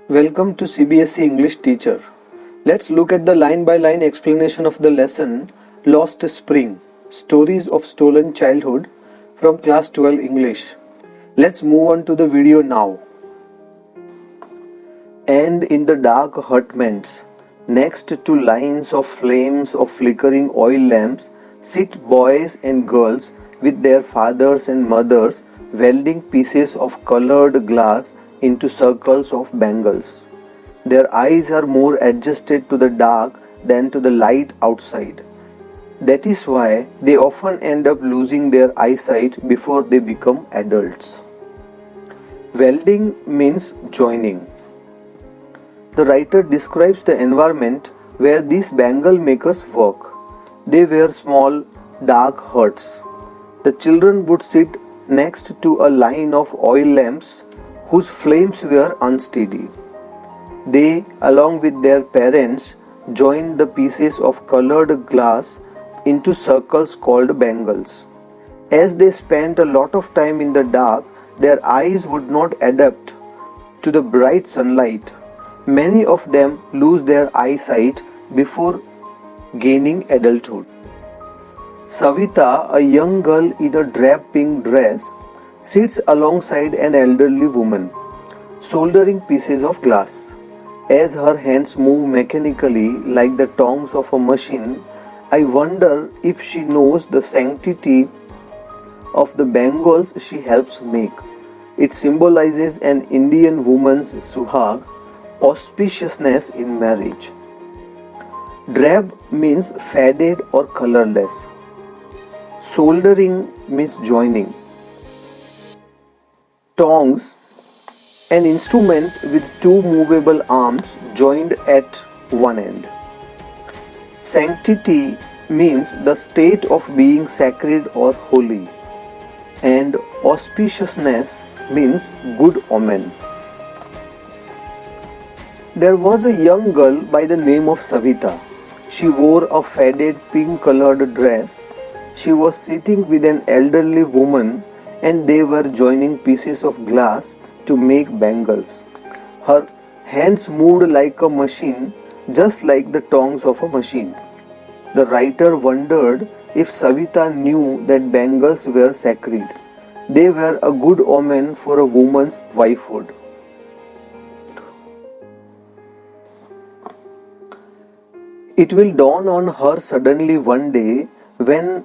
Welcome to CBSE English Teacher. Let's look at the line by line explanation of the lesson Lost Spring Stories of Stolen Childhood from Class 12 English. Let's move on to the video now. And in the dark hutments, next to lines of flames of flickering oil lamps, sit boys and girls with their fathers and mothers welding pieces of colored glass into circles of bangles. Their eyes are more adjusted to the dark than to the light outside. That is why they often end up losing their eyesight before they become adults. Welding means joining. The writer describes the environment where these bangle makers work. They were small, dark huts. The children would sit next to a line of oil lamps whose flames were unsteady. They, along with their parents, joined the pieces of colored glass into circles called bangles. As they spent a lot of time in the dark, their eyes would not adapt to the bright sunlight. Many of them lose their eyesight before gaining adulthood. Savita, a young girl in a drab pink dress, sits alongside an elderly woman, soldering pieces of glass. As her hands move mechanically like the tongs of a machine, I wonder if she knows the sanctity of the bangles she helps make. It symbolizes an Indian woman's suhag, auspiciousness in marriage. Drab means faded or colorless. Soldering means joining. Tongs, an instrument with two movable arms joined at one end. Sanctity means the state of being sacred or holy. And auspiciousness means good omen. There was a young girl by the name of Savita. She wore a faded pink colored dress. She was sitting with an elderly woman and they were joining pieces of glass to make bangles. Her hands moved like a machine, just like the tongs of a machine. The writer wondered if Savita knew that bangles were sacred. They were a good omen for a woman's wifehood. It will dawn on her suddenly one day when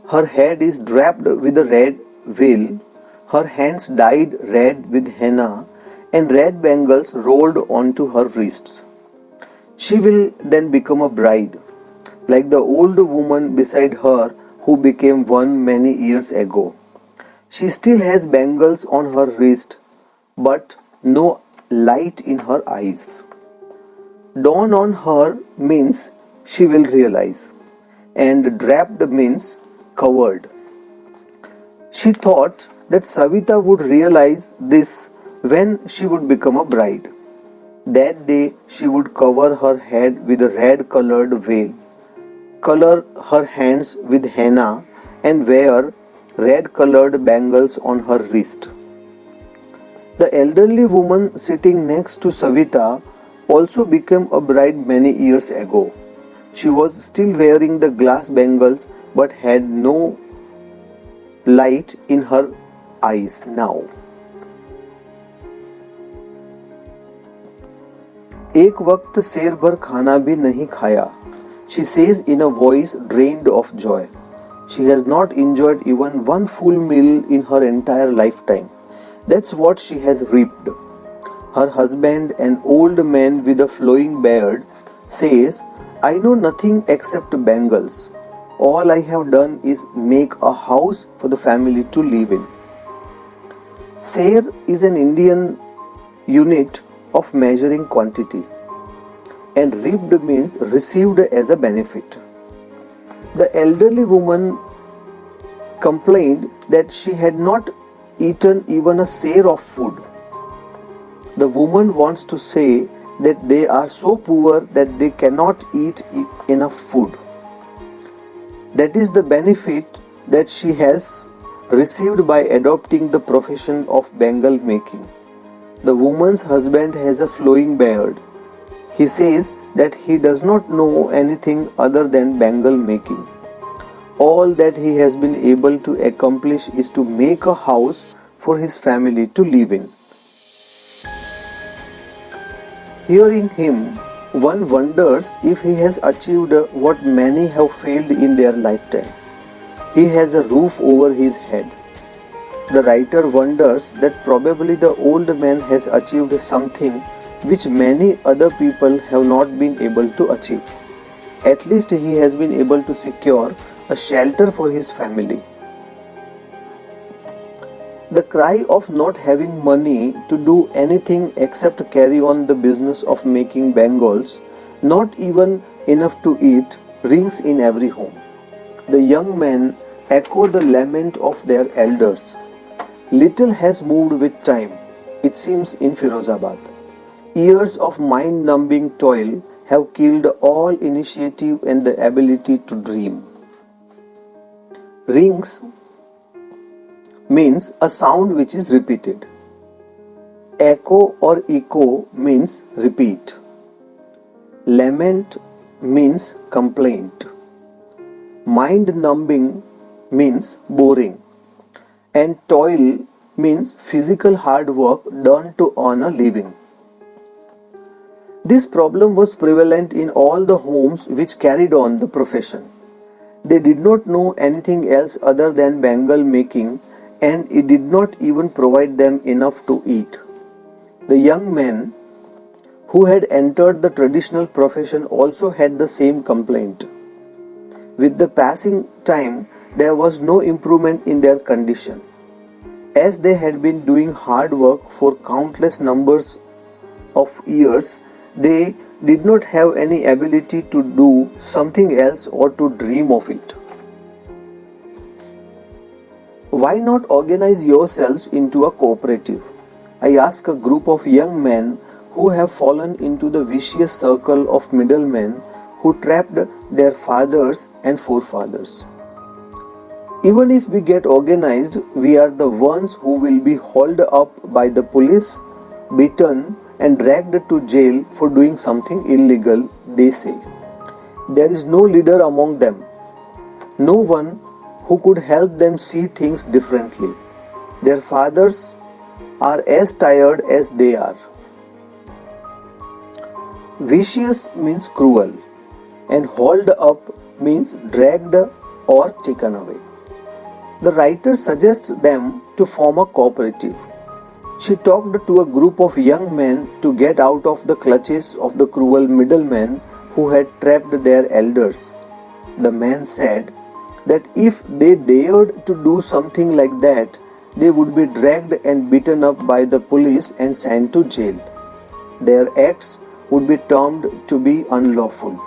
her head is draped with a red veil, her hands dyed red with henna, and red bangles rolled onto her wrists. She will then become a bride, like the old woman beside her who became one many years ago. She still has bangles on her wrist, but no light in her eyes. Dawn on her means she will realize, and draped means covered. She thought that Savita would realize this when she would become a bride. That day she would cover her head with a red colored veil, color her hands with henna, and wear red colored bangles on her wrist. The elderly woman sitting next to Savita also became a bride many years ago. She was still wearing the glass bangles but had no light in her eyes now. एक वक्त शेर भर खाना भी नहीं खाया. She says in a voice drained of joy. She has not enjoyed even one full meal in her entire lifetime. That's what she has reaped. Her husband, an old man with a flowing beard, says, I know nothing except bangles. All I have done is make a house for the family to live in. Seir is an Indian unit of measuring quantity, and reaped means received as a benefit. The elderly woman complained that she had not eaten even a seir of food. The woman wants to say that they are so poor that they cannot eat enough food. That is the benefit that she has received by adopting the profession of bangle making. The woman's husband has a flowing beard. He says that he does not know anything other than bangle making. All that he has been able to accomplish is to make a house for his family to live in. Hearing him, one wonders if he has achieved what many have failed in their lifetime. He has a roof over his head. The writer wonders that probably the old man has achieved something which many other people have not been able to achieve. At least he has been able to secure a shelter for his family. The cry of not having money to do anything except carry on the business of making bangles, not even enough to eat, rings in every home. The young men echo the lament of their elders. Little has moved with time, it seems, in Firozabad. Years of mind-numbing toil have killed all initiative and the ability to dream. Rings means a sound which is repeated. Echo or echo means repeat. Lament means complaint. Mind-numbing means boring. And toil means physical hard work done to earn a living. This problem was prevalent in all the homes which carried on the profession. They did not know anything else other than bangle making, and it did not even provide them enough to eat. The young men who had entered the traditional profession also had the same complaint. With the passing time, there was no improvement in their condition. As they had been doing hard work for countless numbers of years, they did not have any ability to do something else or to dream of it. Why not organize yourselves into a cooperative? I ask a group of young men who have fallen into the vicious circle of middlemen who trapped their fathers and forefathers. Even if we get organized, we are the ones who will be hauled up by the police, beaten and dragged to jail for doing something illegal, they say. There is no leader among them, no one who could help them see things differently. Their fathers are as tired as they are. Vicious means cruel, and hauled up means dragged or taken away. The writer suggests them to form a cooperative. She talked to a group of young men to get out of the clutches of the cruel middlemen who had trapped their elders. The men said that if they dared to do something like that, they would be dragged and beaten up by the police and sent to jail. Their acts would be termed to be unlawful.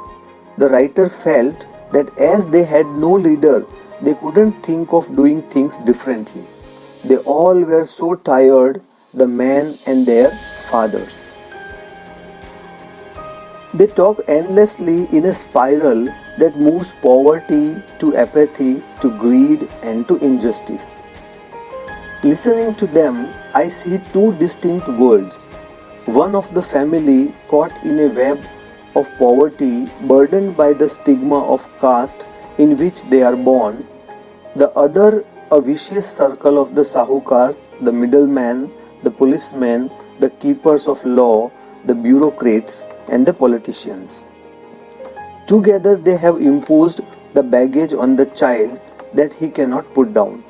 The writer felt that as they had no leader, they couldn't think of doing things differently. They all were so tired, the men and their fathers. They talk endlessly in a spiral that moves poverty to apathy to greed and to injustice. Listening to them, I see two distinct worlds. One of the family caught in a web of poverty, burdened by the stigma of caste in which they are born, the other a vicious circle of the sahukars, the middlemen, the policemen, the keepers of law, the bureaucrats, and the politicians. Together they have imposed the baggage on the child that he cannot put down.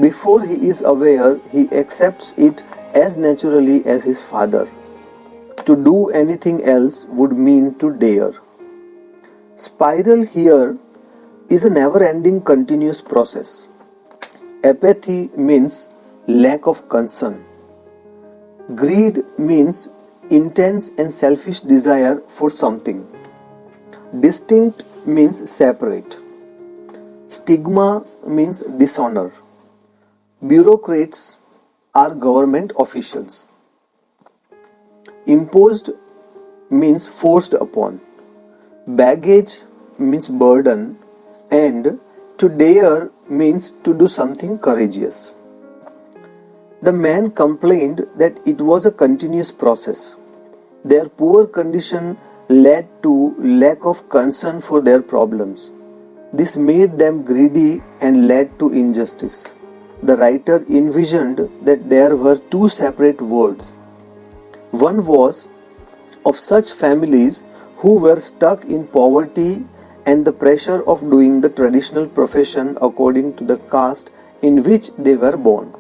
Before he is aware, he accepts it as naturally as his father. To do anything else would mean to dare. Spiral here is a never-ending continuous process. Apathy means lack of concern. Greed means intense and selfish desire for something. Distinct means separate. Stigma means dishonor. Bureaucrats are government officials. Imposed means forced upon. Baggage means burden, and to dare means to do something courageous. The man complained that it was a continuous process. Their poor condition led to lack of concern for their problems. This made them greedy and led to injustice. The writer envisioned that there were two separate worlds. One was of such families who were stuck in poverty and the pressure of doing the traditional profession according to the caste in which they were born.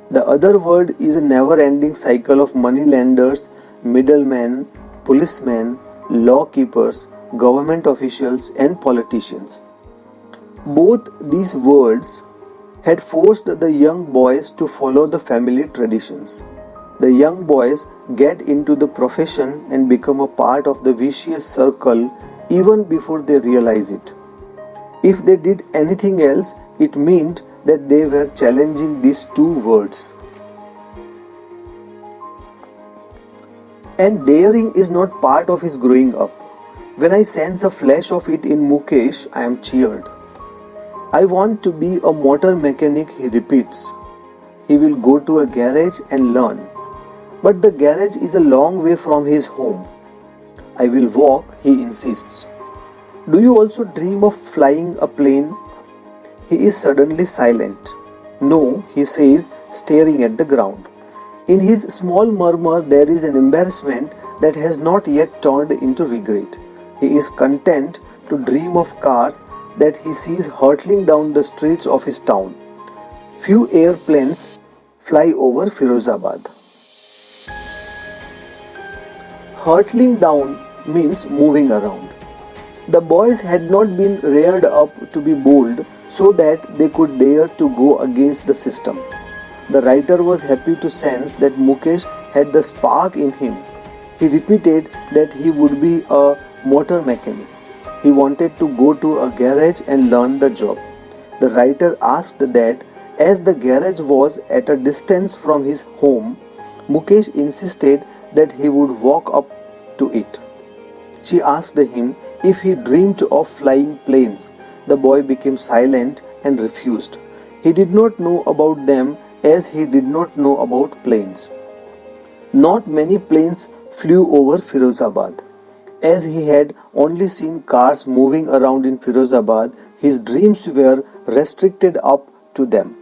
The other world is a never ending cycle of moneylenders, middlemen, policemen, law keepers, government officials, and politicians. Both these worlds had forced the young boys to follow the family traditions. The young boys get into the profession and become a part of the vicious circle even before they realize it. If they did anything else, it meant that they were challenging these two words. And daring is not part of his growing up. When I sense a flash of it in Mukesh, I am cheered. I want to be a motor mechanic, he repeats. He will go to a garage and learn. But the garage is a long way from his home. I will walk, he insists. Do you also dream of flying a plane? He is suddenly silent. No, he says, staring at the ground. In his small murmur, there is an embarrassment that has not yet turned into regret. He is content to dream of cars that he sees hurtling down the streets of his town. Few airplanes fly over Firozabad. Hurtling down means moving around. The boys had not been reared up to be bold so that they could dare to go against the system. The writer was happy to sense that Mukesh had the spark in him. He repeated that he would be a motor mechanic. He wanted to go to a garage and learn the job. The writer asked that, as the garage was at a distance from his home, Mukesh insisted that he would walk up to it. She asked him if he dreamed of flying planes. The boy became silent and refused. He did not know about them as he did not know about planes. Not many planes flew over Firozabad. As he had only seen cars moving around in Firozabad, his dreams were restricted up to them.